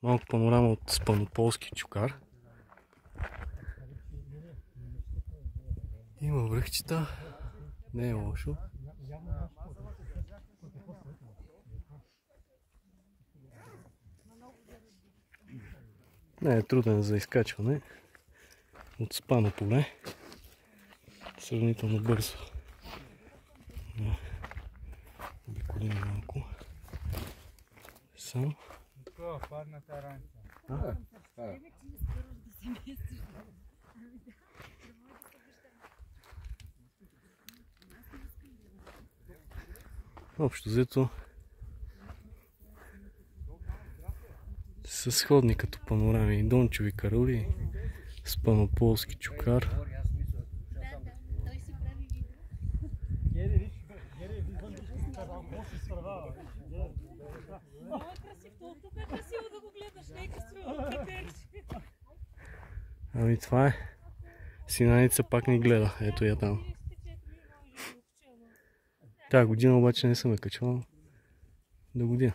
Малко панорама от Спанополски чукар. Има връхчета. Не е лошо. Не е труден за изкачване. От Спано поле. Сравнително бързо. Обиколим малко. Сам. Общо взето са сходни като панорами. Дончеви карули, Спанополски чукар. Ами това е. Синаница пак ни гледа. Ето я там. Тая година обаче не съм я качвал. До година.